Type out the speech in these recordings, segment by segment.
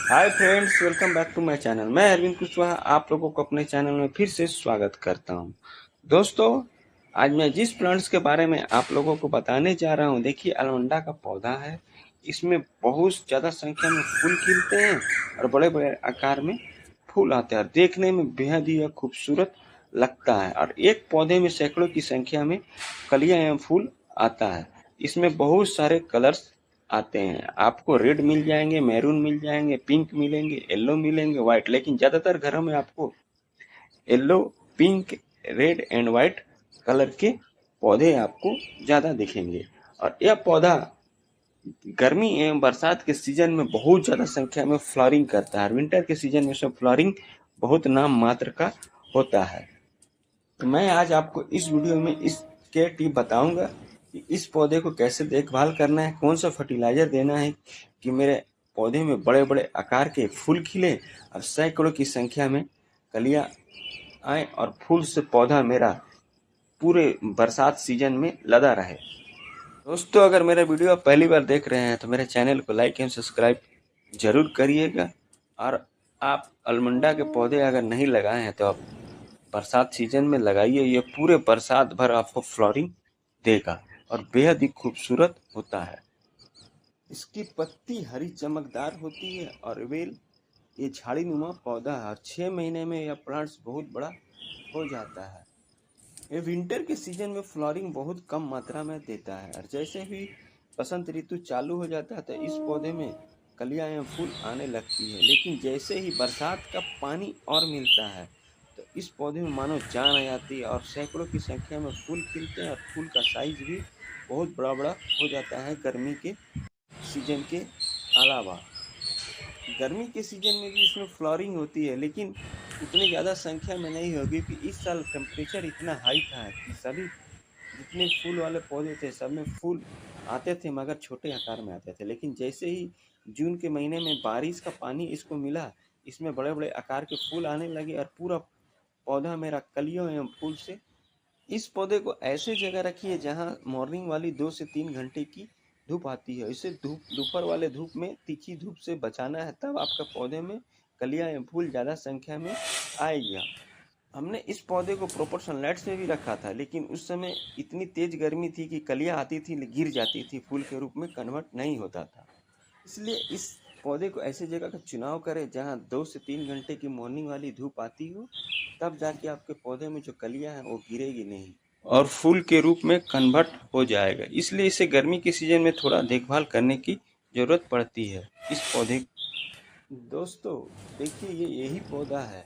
Hi friends, welcome back to my channel. मैं अरविंद कुशवाहा आप लोगों को अपने चैनल में फिर से स्वागत करता हूं। दोस्तों, आज मैं जिस प्लांट्स के बारे में आप लोगों को बताने जा रहा हूं, देखिए अलमंडा का पौधा है। इसमें बहुत ज़्यादा संख्या में फूल खिलते हैं और बड़े बड़े आकार में फूल आते हैं और देखने में बेहद ही खूबसूरत लगता है। और एक पौधे में सैकड़ों की संख्या में कलियां एवं फूल आता है। इसमें बहुत सारे कलर्स आते हैं। आपको रेड मिल जाएंगे, मैरून मिल जाएंगे, पिंक मिलेंगे, येलो मिलेंगे, व्हाइट। लेकिन ज़्यादातर घरों में आपको yellow, pink, red and white colour के पौधे आपको ज़्यादा दिखेंगे। और यह पौधा गर्मी एवं बरसात के सीजन में बहुत ज़्यादा संख्या में फ्लावरिंग करता है। विंटर के सीजन में इसमें फ्लावरिंग बहुत नाम मात्र का होता है। तो मैं आज आपको इस वीडियो में इसके टिप बताऊंगा कि इस पौधे को कैसे देखभाल करना है, कौन सा फर्टिलाइजर देना है कि मेरे पौधे में बड़े बड़े आकार के फूल खिले और सैकड़ों की संख्या में कलियां आए और फूल से पौधा मेरा पूरे बरसात सीजन में लदा रहे। दोस्तों, अगर मेरा वीडियो आप पहली बार देख रहे हैं तो मेरे चैनल को लाइक एवं सब्सक्राइब जरूर करिएगा। और आप अलमंडा के पौधे अगर नहीं लगाए हैं तो आप बरसात सीजन में लगाइए। ये पूरे बरसात भर आपको फ्लावरिंग देगा और बेहद ही खूबसूरत होता है। इसकी पत्ती हरी चमकदार होती है और वेल ये झाड़ी नुमा पौधा है और 6 महीने में यह प्लांट्स बहुत बड़ा हो जाता है। ये विंटर के सीजन में फ्लावरिंग बहुत कम मात्रा में देता है और जैसे ही बसंत ऋतु चालू हो जाता है तो इस पौधे में कलियां एवं फूल आने लगती है। लेकिन जैसे ही बरसात का पानी और मिलता है तो इस पौधे में मानो जान आ जाती है और सैकड़ों की संख्या में फूल खिलते हैं और फूल का साइज भी बहुत बड़ा बड़ा हो जाता है। गर्मी के सीजन के अलावा गर्मी के सीजन में भी इसमें फ्लावरिंग होती है, लेकिन उतनी ज़्यादा संख्या में नहीं होगी कि इस साल टेम्परेचर इतना हाई था कि सभी जितने फूल वाले पौधे थे सब में फूल आते थे, मगर छोटे आकार में आते थे। लेकिन जैसे ही जून के महीने में बारिश का पानी इसको मिला, इसमें बड़े बड़े आकार के फूल आने लगे और पूरा पौधा मेरा कलियों एवं फूल से। इस पौधे को ऐसे जगह रखिए जहां मॉर्निंग वाली 2 से 3 घंटे की धूप आती है। इसे दोपहर वाले धूप में, तीखी धूप से बचाना है, तब आपका पौधे में कलियां एवं फूल ज़्यादा संख्या में आएगी। हमने इस पौधे को प्रॉपर सनलाइट में भी रखा था, लेकिन उस समय इतनी तेज गर्मी थी कि कलियां आती थी गिर जाती थी, फूल के रूप में कन्वर्ट नहीं होता था। इसलिए इस पौधे को ऐसी जगह का चुनाव करें जहां 2 से 3 घंटे की मॉर्निंग वाली धूप आती हो, तब जाके आपके पौधे में जो कलियां हैं वो गिरेगी नहीं और फूल के रूप में कन्वर्ट हो जाएगा। इसलिए इसे गर्मी के सीजन में थोड़ा देखभाल करने की जरूरत पड़ती है इस पौधे। दोस्तों, देखिए ये यही पौधा है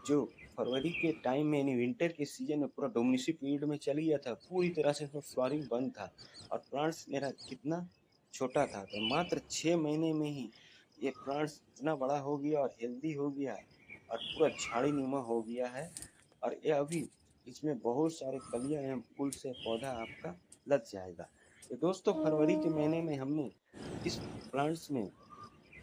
जो फरवरी के टाइम में यानी विंटर के सीजन में पूरा डोमिनेसी पीरियड में चल गया था। पूरी तरह से इसमें फ्लावरिंग बंद था और प्लांट्स मेरा कितना छोटा था, तो मात्र 6 महीने में ही ये प्लांट्स इतना बड़ा हो गया और हेल्दी हो गया और पूरा झाड़ी नुमा हो गया है। और ये अभी इसमें बहुत सारे कलियां एवं फूल से पौधा आपका लग जाएगा। तो दोस्तों, फरवरी के महीने में हमने इस प्लांट्स में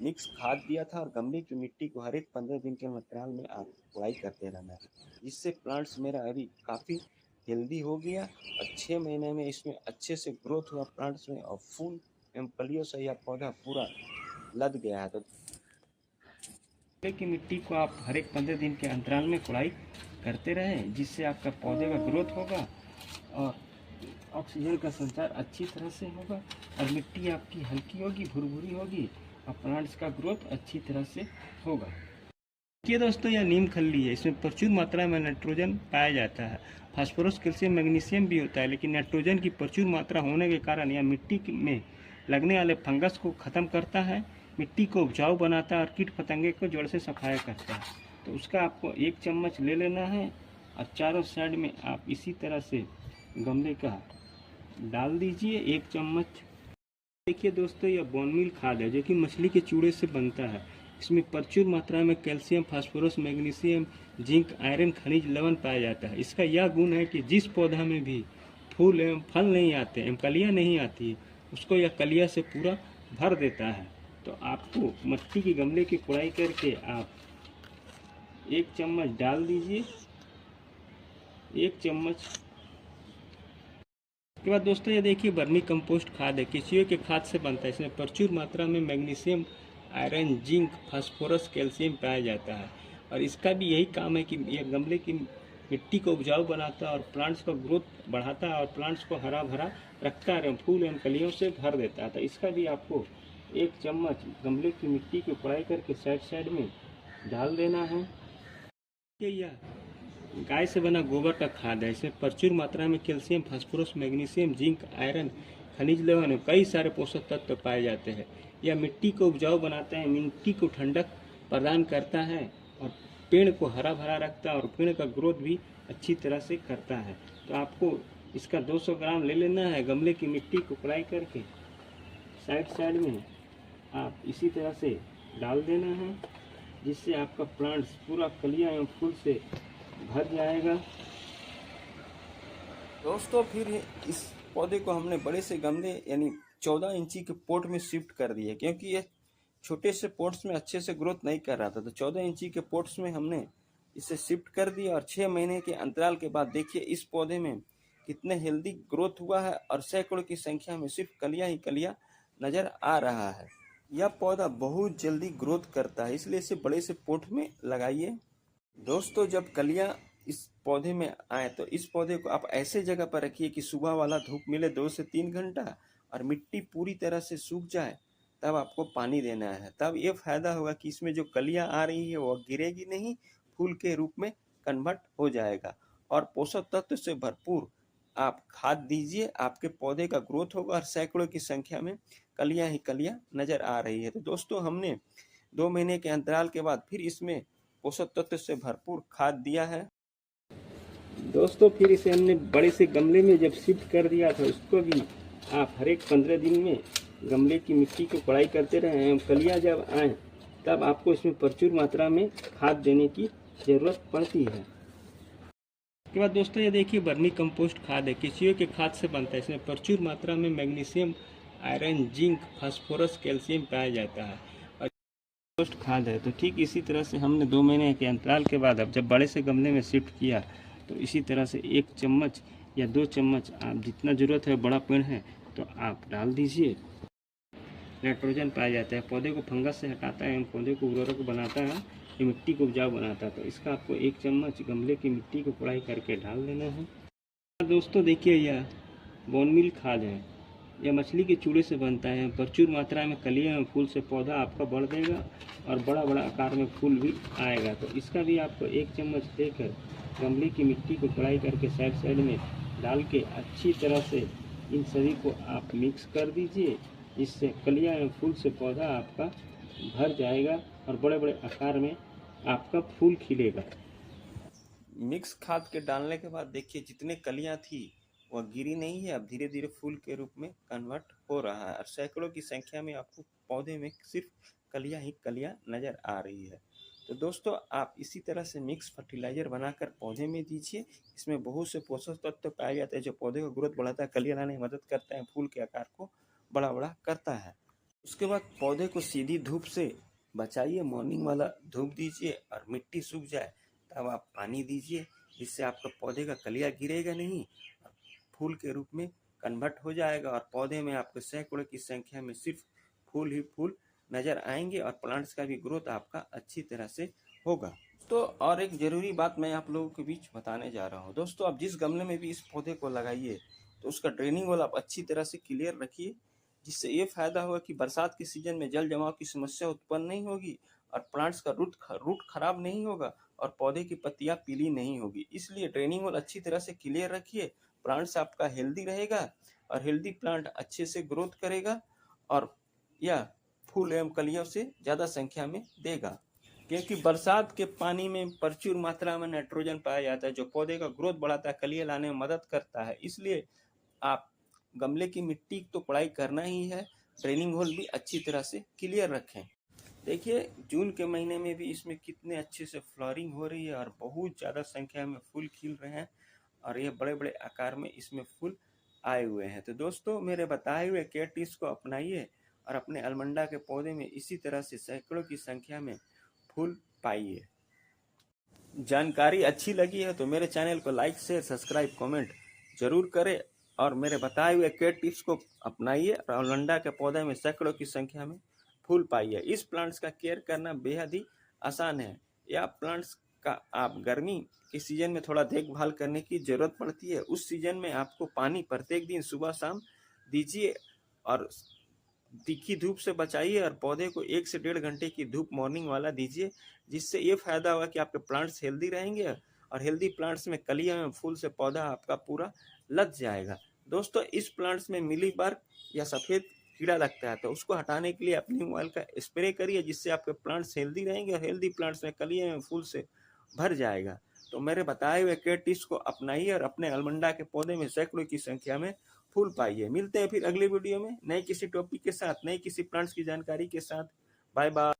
मिक्स खाद दिया था और गमले की मिट्टी को हर एक 15 दिन के अंतराल में आप अप्लाई करते रहना, जिससे प्लांट्स मेरा अभी काफ़ी हेल्दी हो गया और 6 महीने में इसमें अच्छे से ग्रोथ हुआ प्लांट्स में और फूल एवं कलियों से यह पौधा पूरा लद गया है। तो गमले की मिट्टी को आप हर एक 15 दिन के अंतराल में खुदाई करते रहें, जिससे आपका पौधे का ग्रोथ होगा और ऑक्सीजन का संचार अच्छी तरह से होगा और मिट्टी आपकी हल्की होगी, भुरभुरी होगी और प्लांट्स का ग्रोथ अच्छी तरह से होगा। देखिए दोस्तों, यह नीम खल्ली है। इसमें प्रचुर मात्रा में नाइट्रोजन पाया जाता है। फास्फोरस, कैल्शियम, मैग्नीशियम भी होता है, लेकिन नाइट्रोजन की प्रचुर मात्रा होने के कारण यह मिट्टी में लगने वाले फंगस को ख़त्म करता है, मिट्टी को उपजाऊ बनाता है और कीट पतंगे को जड़ से सफाया करता है। तो उसका आपको 1 चम्मच ले लेना है और चारों साइड में आप इसी तरह से गमले का डाल दीजिए 1 चम्मच। देखिए दोस्तों, यह बोन मील खाद है जो कि मछली के चूड़े से बनता है। इसमें प्रचुर मात्रा में calcium, phosphorus, magnesium, zinc, iron, खनिज लवण पाया जाता है। इसका यह गुण है कि जिस पौधा में भी फूल एवं फल नहीं आते एवं कलियाँ नहीं आती, उसको यह कलिया से पूरा भर देता है। तो आपको मिट्टी के गमले की खुदाई करके आप 1 चम्मच डाल दीजिए, 1 चम्मच। उसके बाद दोस्तों, ये देखिए वर्मी कंपोस्ट खाद है, केंचुए के खाद से बनता है। इसमें प्रचुर मात्रा में magnesium iron, zinc, phosphorus, calcium पाया जाता है। और इसका भी यही काम है कि यह गमले की मिट्टी को उपजाऊ बनाता है और प्लांट्स का ग्रोथ बढ़ाता है और प्लांट्स को हरा भरा रखता है, फूल एवं कलियों से भर देता है। तो इसका भी आपको 1 चम्मच गमले की मिट्टी की कोड़ाई करके साइड साइड में डाल देना है। यह गाय से बना गोबर का खाद है। इसमें प्रचुर मात्रा में calcium, phosphorus, magnesium, zinc, iron, खनिज लवण, कई सारे पोषक तत्व पाए जाते हैं। यह मिट्टी को उपजाऊ बनाता है, मिट्टी को ठंडक प्रदान करता है और पेड़ को हरा भरा रखता है और पेड़ का ग्रोथ भी अच्छी तरह से करता है। तो आपको इसका 200 ग्राम ले लेना है। गमले की मिट्टी को कोड़ाई करके साइड साइड में आप इसी तरह से डाल देना है, जिससे आपका प्लांट्स पूरा कलियां एवं फूल से भर जाएगा। दोस्तों फिर इस पौधे को हमने बड़े से गमले यानी 14 इंची के पोट में शिफ्ट कर दिया, क्योंकि ये छोटे से पोट्स में अच्छे से ग्रोथ नहीं कर रहा था। तो 14 इंची के पोट्स में हमने इसे शिफ्ट कर दिया और 6 महीने के अंतराल के बाद देखिए इस पौधे में कितने हेल्दी ग्रोथ हुआ है और सैकड़ों की संख्या में सिर्फ कलियां ही कलियां नजर आ रहा है। यह पौधा बहुत जल्दी ग्रोथ करता है, इसलिए इसे बड़े से पोट में लगाइए। दोस्तों जब कलियां इस पौधे में आए तो इस पौधे को आप ऐसे जगह पर रखिए कि सुबह वाला धूप मिले 2 से 3 घंटा और मिट्टी पूरी तरह से सूख जाए, तब आपको पानी देना है। तब ये फायदा होगा कि इसमें जो कलियां आ रही है वो गिरेगी नहीं, फूल के रूप में कन्वर्ट हो जाएगा। और पोषक तत्व से भरपूर आप खाद दीजिए, आपके पौधे का ग्रोथ होगा और सैकड़ों की संख्या में कलियां ही कलियां नजर आ रही है। तो दोस्तों हमने 2 महीने के अंतराल के बाद फिर इसमें पोषक तत्व से भरपूर खाद दिया है। दोस्तों फिर इसे हमने बड़े से गमले में जब शिफ्ट कर दिया था, उसको भी आप हर एक 15 दिन में गमले की मिट्टी को कोड़ाई करते रहें एवं कलियां जब आए तब आपको इसमें प्रचुर मात्रा में खाद देने की जरूरत पड़ती है। उसके बाद दोस्तों ये देखिए वर्मी कंपोस्ट खाद है, केंचुए के खाद से बनता है। इसमें प्रचुर मात्रा में magnesium, iron, zinc, phosphorus, calcium पाया जाता है और कंपोस्ट खाद है। तो ठीक इसी तरह से हमने 2 महीने के अंतराल के बाद अब जब बड़े से गमले में शिफ्ट किया तो इसी तरह से 1 चम्मच या 2 चम्मच आप जितना ज़रूरत है, बड़ा पेड़ है तो आप डाल दीजिए। नाइट्रोजन पाया जाता है, पौधे को फंगस से हटाता है एवं पौधे को उर्वरक बनाता है, ये मिट्टी को उपजाऊ बनाता है। तो इसका आपको 1 चम्मच गमले की मिट्टी को कोड़ाई करके डाल देना है। दोस्तों देखिए यह बोनमील खाद है, यह मछली के चूड़े से बनता है। प्रचुर मात्रा में कलियां एवं फूल से पौधा आपका बढ़ देगा और बड़ा बड़ा आकार में फूल भी आएगा। तो इसका भी आपको 1 चम्मच देकर गमले की मिट्टी को कोड़ाई करके साइड साइड में डाल के अच्छी तरह से इन सभी को आप मिक्स कर दीजिए, जिससे कलियां एवं फूल से पौधा आपका भर जाएगा और बड़े बड़े आकार में आपका फूल खिलेगा। मिक्स खाद के डालने के बाद देखिए जितने कलियां थी वह गिरी नहीं है, अब धीरे धीरे फूल के रूप में कन्वर्ट हो रहा है और सैकड़ों की संख्या में आपको पौधे में सिर्फ कलियां ही कलियां नजर आ रही है। तो दोस्तों आप इसी तरह से मिक्स फर्टिलाइजर बनाकर पौधे में दीजिए। इसमें बहुत से पोषक तत्व पाए जाते हैं जो पौधे का ग्रोथ बढ़ाता है, कलियां लाने में मदद करता है, फूल के आकार को बड़ा बड़ा करता है। उसके बाद पौधे को सीधी धूप से बचाइए, मॉर्निंग वाला धूप दीजिए और मिट्टी सूख जाए तब आप पानी दीजिए, जिससे आपका पौधे का कलियां गिरेगा नहीं, फूल के रूप में कन्वर्ट हो जाएगा और पौधे में आपको सैकड़ों की संख्या में सिर्फ फूल ही फूल नजर आएंगे और प्लांट्स का भी ग्रोथ आपका अच्छी तरह से होगा। तो और एक जरूरी बात मैं आप लोगों के बीच बताने जा रहा हूँ। दोस्तों आप जिस गमले में भी इस पौधे को लगाइए तो उसका ड्रेनिंग होल आप अच्छी तरह से क्लियर रखिए, जिससे ये फायदा होगा कि बरसात के सीजन में जल जमाव की समस्या उत्पन्न नहीं होगी और प्लांट्स का रूट खराब नहीं होगा और पौधे की पत्तियां पीली नहीं होगी। इसलिए ड्रेनिंग होल अच्छी तरह से क्लियर रखिए, प्लांट्स आपका हेल्दी रहेगा और हेल्दी प्लांट अच्छे से ग्रोथ करेगा और यह फूल एवं कलियों से ज़्यादा संख्या में देगा, क्योंकि बरसात के पानी में प्रचुर मात्रा में नाइट्रोजन पाया जाता है जो पौधे का ग्रोथ बढ़ाता है, कलियां लाने में मदद करता है। इसलिए आप गमले की मिट्टी तो कोड़ाई करना ही है, ड्रेनिंग होल भी अच्छी तरह से क्लियर रखें। देखिए जून के महीने में भी इसमें कितने अच्छे से फ्लावरिंग हो रही है और बहुत ज़्यादा संख्या में फूल खिल रहे हैं और ये बड़े बड़े आकार में इसमें फूल आए हुए हैं। तो दोस्तों मेरे बताए हुए केयर टिप्स को अपनाइए और अपने अलमंडा के पौधे में इसी तरह से सैकड़ों की संख्या में फूल पाइए। जानकारी अच्छी लगी है तो मेरे चैनल को लाइक शेयर सब्सक्राइब कमेंट जरूर करें और मेरे बताए हुए केयर टिप्स को अपनाइए और अलमंडा के पौधे में सैकड़ों की संख्या में फूल पाइए। इस प्लांट्स का केयर करना बेहद ही आसान है। यह प्लांट्स का आप गर्मी के सीजन में थोड़ा देखभाल करने की जरूरत पड़ती है। उस सीजन में आपको पानी प्रत्येक दिन सुबह शाम दीजिए और तीखी धूप से बचाइए और पौधे को 1 से 1.5 घंटे की धूप मॉर्निंग वाला दीजिए, जिससे ये फायदा होगा कि आपके प्लांट्स हेल्दी रहेंगे और हेल्दी प्लांट्स में कलियां एवं फूल से पौधा आपका पूरा लद जाएगा। दोस्तों, इस प्लांट्स में मिलीबग या सफेद कीड़ा लगता है तो उसको हटाने के लिए अपनी ऑयल का स्प्रे करिए, जिससे आपके प्लांट्स हेल्दी रहेंगे और हेल्दी प्लांट्स में कलियां एवं फूल से भर जाएगा। तो मेरे बताए हुए केयर टिप्स को अपनाइए और अपने अलमंडा के पौधे में सैकड़ों की संख्या में फूल पाइए। मिलते हैं फिर अगली वीडियो में नए किसी टॉपिक के साथ, नए किसी प्लांट्स की जानकारी के साथ। Bye bye.